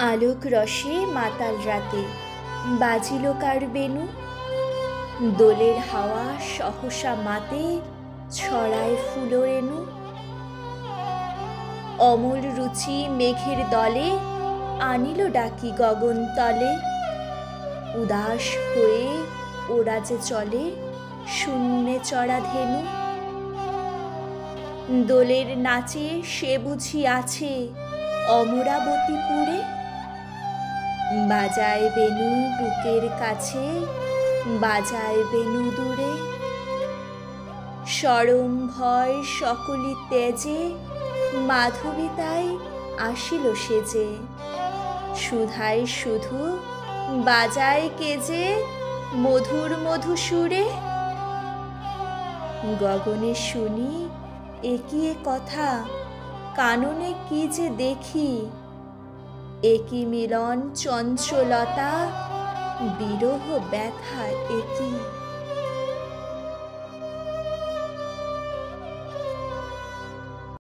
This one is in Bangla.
আলোক রসে মাতাল রাতে বাজিল কার বেনু, দোলের হাওয়া সহসা মাতে ছড়ায় ফুল রেণু। অমল রুচি মেঘের দলে আনিল ডাকি গগন তলে, উদাস হয়ে ওরা যে চলে শূন্যে চড়া ধেনু। দোলের নাচে সে বুঝি আছে অমরাবতীপুরে, বাজায় বেনু বুকের কাছে বাজায় বেনু দূরে। সরম ভয় সকলি তেজে মাধবী তাই আসিল সেজে, সুধায় শুধু বাজায় কেজে মধুর মধু সুরে। গগনে শুনি একই কথা কাননে কি যে দেখি, একই মিলন চঞ্চলতা বিরহ ব্যথা একই।